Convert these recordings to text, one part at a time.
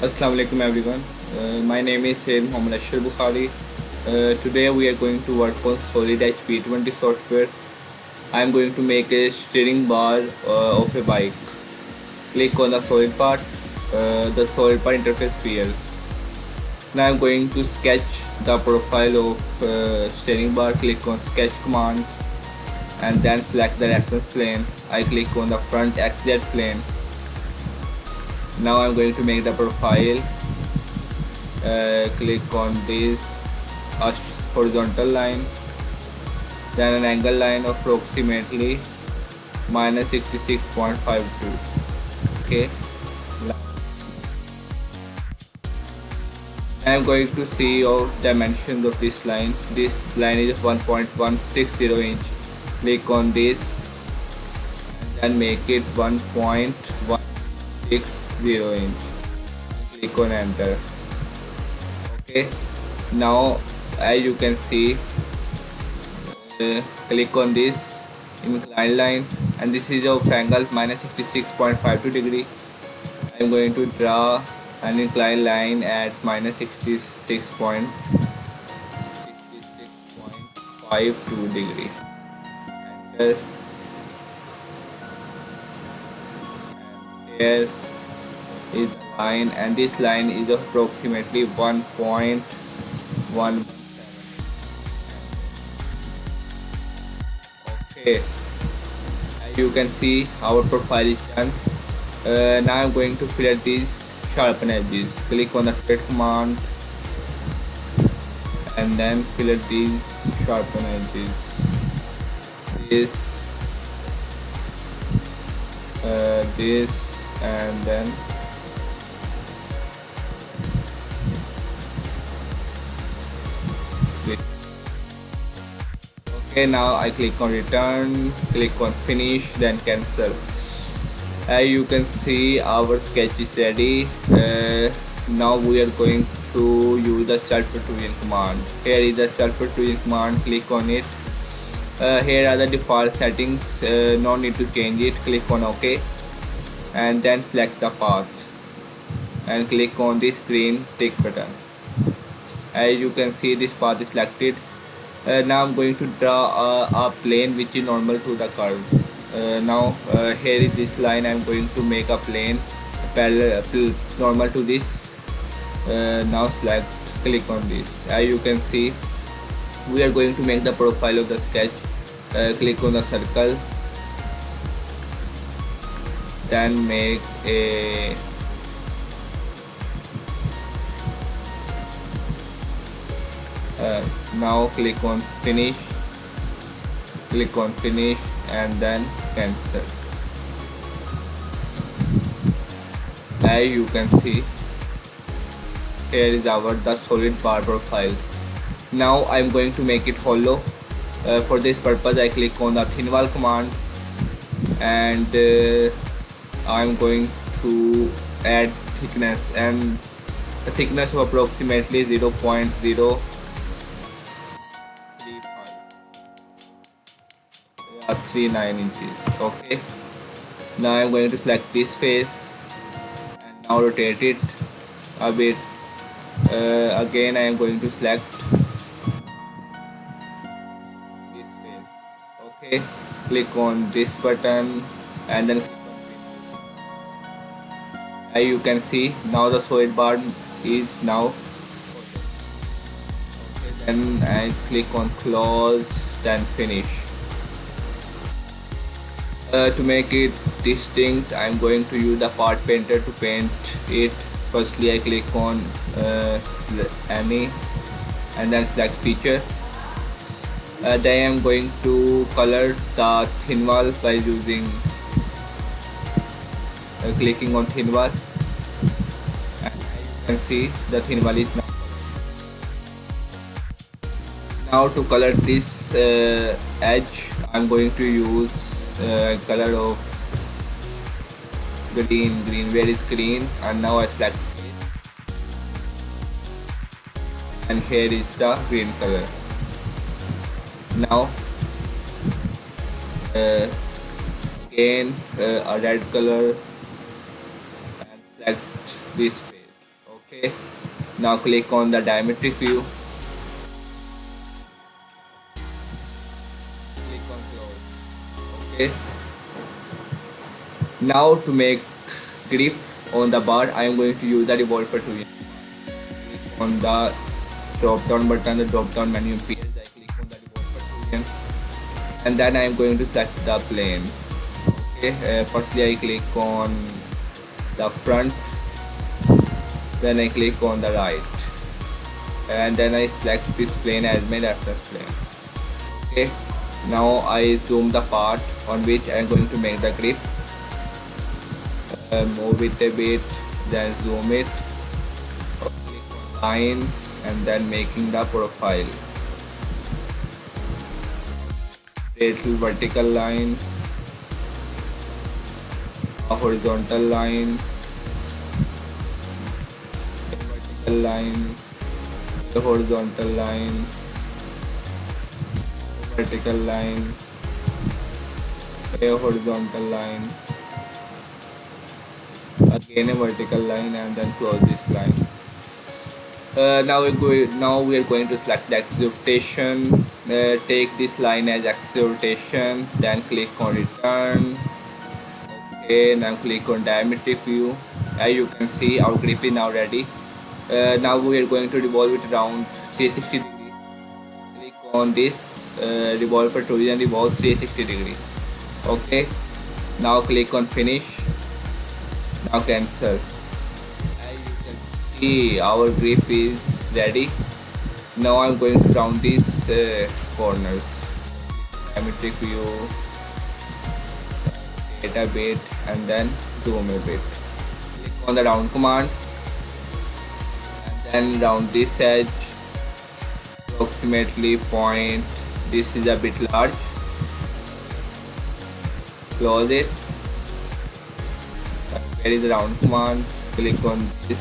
Assalamu alaikum everyone. My name is Sayyid Muhammad Ashar Bukhari. Today we are going to work on Solid HP20 software. I am going to make a steering bar of a bike. Click on the solid part. The solid part interface appears. Now I am going to sketch the profile of steering bar. Click on sketch command and then select the reference plane. I click on the front XZ plane. Now I'm going to make the profile. Click on this horizontal line, then an angle line of approximately minus 66.52. Okay. I'm going to see all dimensions of this line. This line is 1.160 inch. Click on this and make it 1.160 inch. Click on enter. Okay, now as you can see, click on this inclined line, and this is of angle minus 66.52 degree. I am going to draw an inclined line at minus 66.52 degree. Enter. Here is the line, and this line is approximately 1.117. Okay, as you can see, our profile is done. Now I'm going to fillet these sharpen edges. Click on the fillet command and then fillet these sharpen edges. This and then okay, now I click on return, click on finish, then cancel. As you can see, our sketch is ready. Now we are going to use the self-tutorial command. Here is the self-tutorial command. Click on it. Here are the default settings. No need to change it. Click on OK and then select the path and click on this green tick button. As you can see, this path is selected. Now I'm going to draw a plane which is normal to the curve. Now here is this line. I'm going to make a plane parallel normal to this. Now select, click on this. As you can see, we are going to make the profile of the sketch. Click on the circle, then make a now click on finish, and then cancel. As you can see, here is the solid bar profile. Now I'm going to make it hollow. For this purpose, I click on the thin wall command and I'm going to add thickness, and a thickness of approximately 0.039 inches. Okay, now I'm going to select this face and now rotate it a bit. Again I am going to select this face. Okay, click on this button and then click on print. As you can see, now the solid bar is now. Okay, then I click on close, then finish. To make it distinct, I am going to use the part painter to paint it. Firstly, I click on any and then select feature. Then I am going to color the thin wall by using clicking on thin wall, and as you can see, the thin wall is now. Now to color this edge, I am going to use color of green. Where is green? And now I select and here is the green color. Now again a red color and select this face. Okay, now click on the diametric view. Click on close. Okay, now to make grip on the bar, I am going to use the revolver tool. Click on the drop down button, the drop down menu appears. I click on the revolver tool and then I am going to select the plane. Okay, firstly I click on the front, then I click on the right, and then I select this plane as my reference plane. Okay, now I zoom the part on which I am going to make the grip. Move it a bit, then zoom it, click on line, and then making the profile. Little vertical line, a horizontal line, a vertical line, a horizontal line, a vertical line, a horizontal line, again a vertical line, and then close this line. Now we are going to select the axis rotation. Take this line as axis rotation, then click on return. Okay, now click on diametric view. As you can see, our grip is now ready. Now we are going to revolve it around 360 degree. Click on this revolver tool and revolve 360 degree. Okay, now click on finish. Now cancel. As you can see, our grip is ready. Now I'm going to round these corners. Diametric view, rotate a bit, and then zoom a bit. Click on the round command, and then round this edge approximately point. This is a bit large. Close it. Where is the round command? Click on this.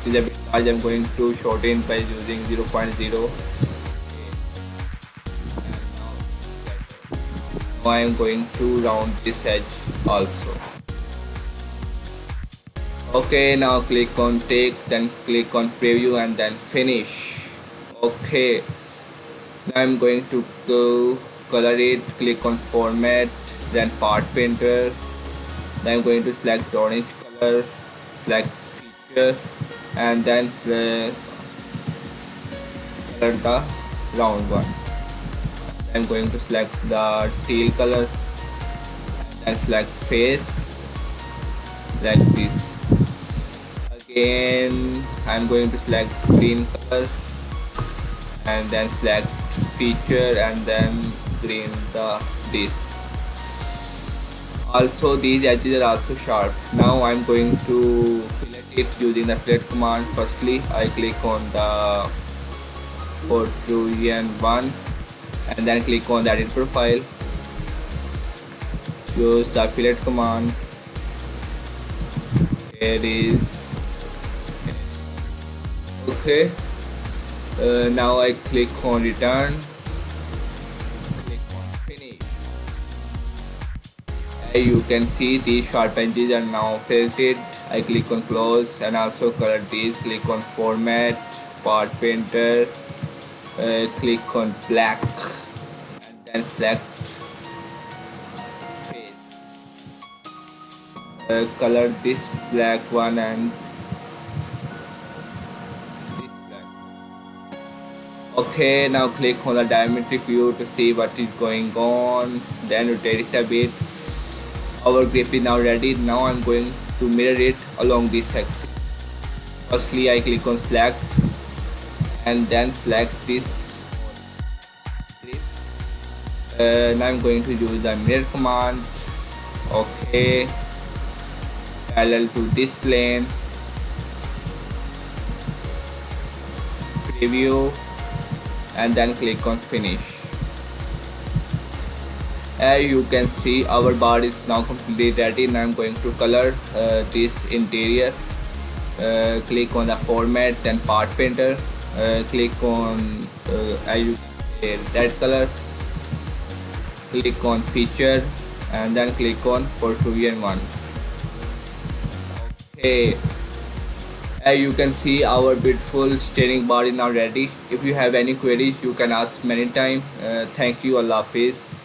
It is a bit large. I'm going to shorten by using 0.0. Now I am going to round this edge also. Okay, now click on take, then click on preview, and then finish. Okay, now I'm going to go color it. Click on format, then part painter. Then I'm going to select orange color, select feature, and then color the round one. I'm going to select the teal color and select face like this. Again, I'm going to select green color and then select feature and then green this. Also, these edges are also sharp. Now I'm going to fillet it using the fillet command. Firstly, I click on the protrusion one and then click on the edit profile. Use the fillet command. Here is okay. Now I click on return. Click on finish. You can see these sharp edges are now filtered. I click on close and also color these. Click on format, part painter, click on black and then select face. Color this black one and this black. Okay, now click on the diametric view to see what is going on. Then rotate it a bit. Our grip is now ready. Now I'm going to mirror it along this axis. Firstly, I click on select and then select this grip. Now I'm going to use the mirror command. Okay, parallel to this plane. Preview and then click on finish. As you can see, our bar is now completely ready. Now I'm going to color this interior. Click on the format, then part painter. Click on red color. Click on feature and then click on protrusion one. Okay. You can see our beautiful steering bar is now ready. If you have any queries, you can ask many time. Thank you. Allah Hafiz.